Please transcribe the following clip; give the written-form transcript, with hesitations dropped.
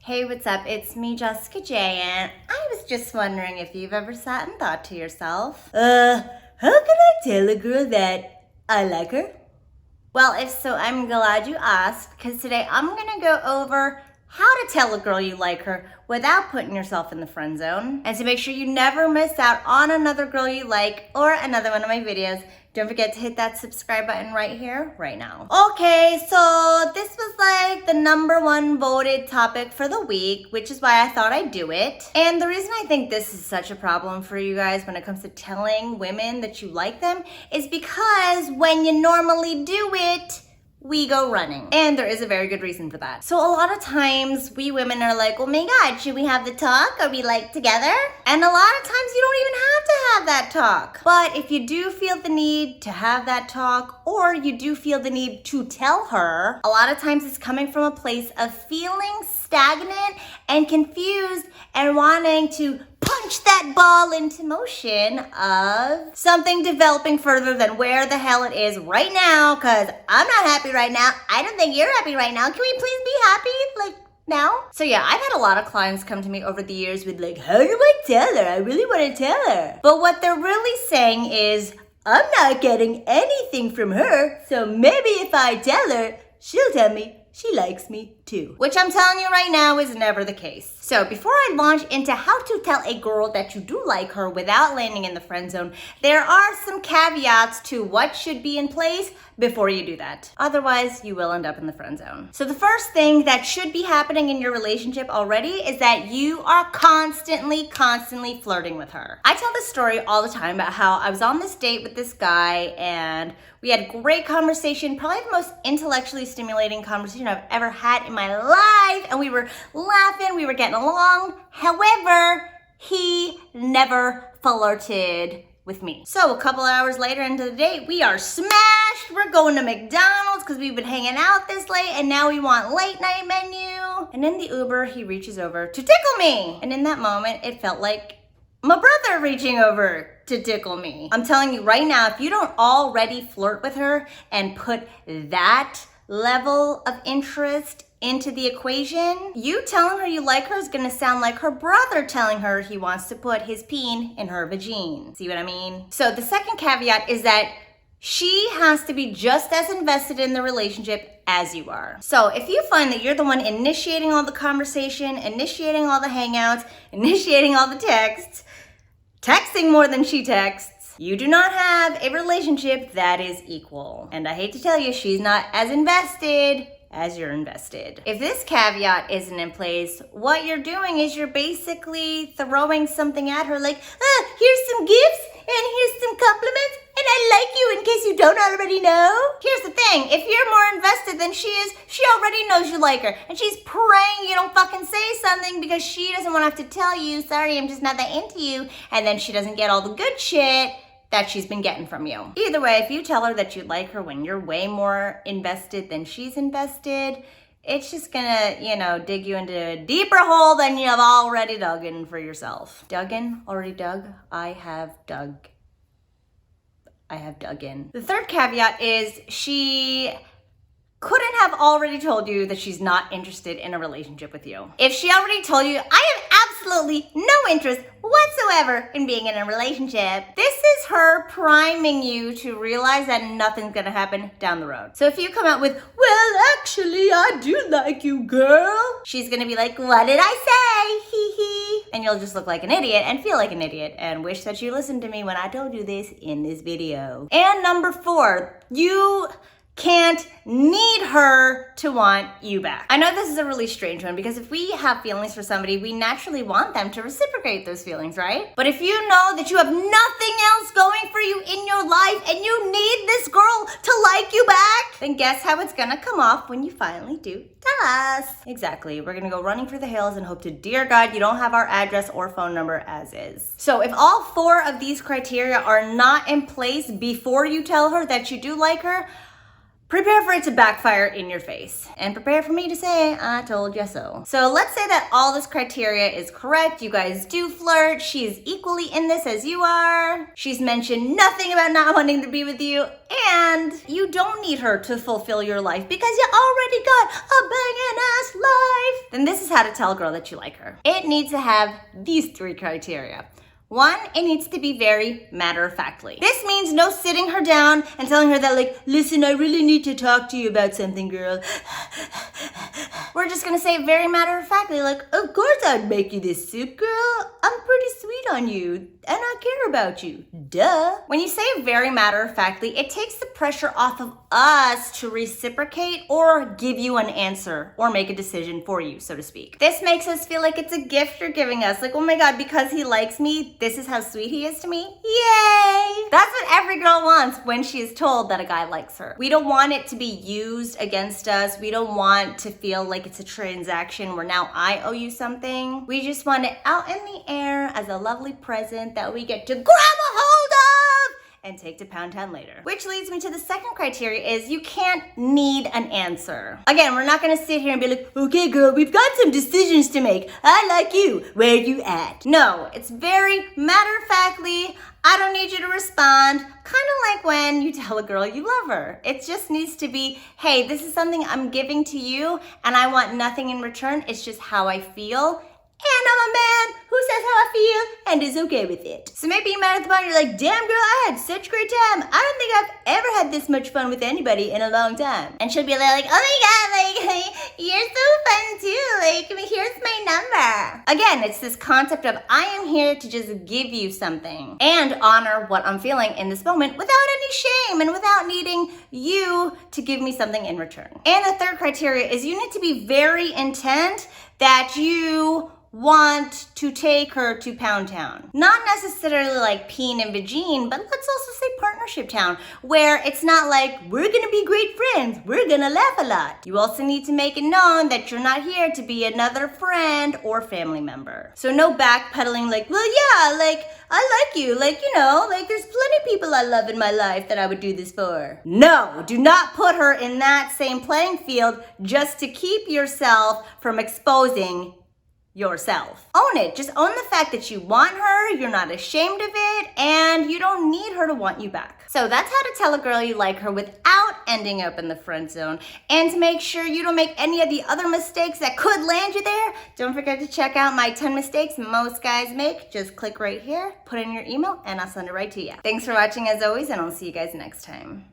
Hey, what's up? It's me, Jessica J, and I was just wondering if you've ever sat and thought to yourself, How can I tell a girl that I like her? Well, if so, I'm glad you asked, because today I'm gonna go over how to tell a girl you like her without putting yourself in the friend zone. And to make sure you never miss out on another girl you like or another one of my videos, don't forget to hit that subscribe button right here, right now. Okay, so this was like the #1 voted topic for the week, which is why I thought I'd do it. And the reason I think this is such a problem for you guys when it comes to telling women that you like them is because when you normally do it, we go running. And there is a very good reason for that. So a lot of times we women are like, oh my God, should we have the talk? Are we like together? And a lot of times you don't even have to have that talk. But if you do feel the need to have that talk, or you do feel the need to tell her, a lot of times it's coming from a place of feeling stagnant and confused and wanting to punch that ball into motion of something developing further than where the hell it is right now, because I'm not happy right now. I don't think you're happy right now. Can we please be happy like now? So yeah, I've had a lot of clients come to me over the years with like, how do I tell her? I really want to tell her. But what they're really saying is, I'm not getting anything from her, so maybe if I tell her, she'll tell me she likes me too. Which I'm telling you right now is never the case. So before I launch into how to tell a girl that you do like her without landing in the friend zone, there are some caveats to what should be in place before you do that. Otherwise, you will end up in the friend zone. So the first thing that should be happening in your relationship already is that you are constantly flirting with her. I tell this story all the time about how I was on this date with this guy and we had great conversation, probably the most intellectually stimulating conversation I've ever had in my life. And we were laughing, we were getting along. However, he never flirted with me. So a couple hours later into the date, we are smashed. We're going to McDonald's because we've been hanging out this late and now we want late night menu. And in the Uber, he reaches over to tickle me. And in that moment, it felt like my brother reaching over to tickle me. I'm telling you right now, if you don't already flirt with her and put that level of interest into the equation, you telling her you like her is gonna sound like her brother telling her he wants to put his peen in her vagine. See what I mean? So the second caveat is that she has to be just as invested in the relationship as you are. So if you find that you're the one initiating all the conversation, initiating all the hangouts, initiating all the texts, texting more than she texts, you do not have a relationship that is equal. And I hate to tell you, she's not as invested as you're invested. If this caveat isn't in place, what you're doing is you're basically throwing something at her like, here's some gifts and here's some compliments and I like you in case you don't already know. Here's the thing, if you're more invested than she is, she already knows you like her and she's praying you don't fucking say something because she doesn't want to have to tell you, sorry, I'm just not that into you, and then she doesn't get all the good shit that she's been getting from you. Either way, if you tell her that you like her when you're way more invested than she's invested, it's just gonna, dig you into a deeper hole than you've already dug in for yourself. Dug in? Already dug? I have dug in. The third caveat is she couldn't have already told you that she's not interested in a relationship with you. If she already told you, I have absolutely no interest whatsoever in being in a relationship, this is her priming you to realize that nothing's gonna happen down the road. So if you come out with, well, actually, I do like you, girl, she's gonna be like, what did I say? Hee hee. And you'll just look like an idiot and feel like an idiot and wish that you listened to me when I told you this in this video. And number 4, you can't need her to want you back. I know this is a really strange one because if we have feelings for somebody, we naturally want them to reciprocate those feelings, right? But if you know that you have nothing else going for you in your life and you need this girl to like you back, then guess how it's gonna come off when you finally do tell us. Exactly. We're gonna go running for the hills and hope to dear God you don't have our address or phone number as is. So if all 4 of these criteria are not in place before you tell her that you do like her, prepare for it to backfire in your face. And prepare for me to say, I told you so. So let's say that all this criteria is correct. You guys do flirt. She's equally in this as you are. She's mentioned nothing about not wanting to be with you. And you don't need her to fulfill your life because you already got a banging ass life. Then this is how to tell a girl that you like her. It needs to have these 3 criteria. 1, it needs to be very matter-of-factly. This means no sitting her down and telling her that, like, listen, I really need to talk to you about something, girl. We're just gonna say it very matter-of-factly, like, Of course I'd make you this soup, girl. I'm pretty sweet on you, and I care about you. Duh. when you say very matter-of-factly, it takes the pressure off of us to reciprocate or give you an answer or make a decision for you, so to speak. This makes us feel like it's a gift you're giving us. Like, oh my God, because he likes me, this is how sweet he is to me. Yay! That's what every girl wants when she is told that a guy likes her. We don't want it to be used against us. We don't want to feel like it's a transaction where now I owe you something. We just want it out in the air as a lovely present that we get to grab a hold of and take to Pound Town later. Which leads me to the second criteria is you can't need an answer. Again, we're not gonna sit here and be like, okay, girl, we've got some decisions to make. I like you. Where you at? no, it's very matter-of-factly, I don't need you to respond. Kind of like when you tell a girl you love her. It just needs to be, hey, this is something I'm giving to you and I want nothing in return. It's just how I feel. And I'm a man who says how I feel and is okay with it. So maybe you're mad at the point, you're like, Damn, girl, I had such a great time. I don't think I've ever had this much fun with anybody in a long time. and she'll be like, oh my God, like, you're so fun too. Like, here's my number. Again, it's this concept of I am here to just give you something and honor what I'm feeling in this moment without any shame and without needing you to give me something in return. And the third criteria is you need to be very intent that you want to take her to Pound Town. Not necessarily like peen and vagine, but let's also say partnership town, where it's not like, We're gonna be great friends. We're gonna laugh a lot. you also need to make it known that you're not here to be another friend or family member. So no backpedaling like, Well, yeah, like, I like you. Like, you know, like, there's plenty of people I love in my life that I would do this for. no, do not put her in that same playing field just to keep yourself from exposing yourself. Own it. Just own the fact that you want her, you're not ashamed of it, and you don't need her to want you back. So that's how to tell a girl you like her without ending up in the friend zone. And to make sure you don't make any of the other mistakes that could land you there, don't forget to check out my 10 mistakes most guys make. Just click right here, put in your email, and I'll send it right to you. Thanks for watching as always, and I'll see you guys next time.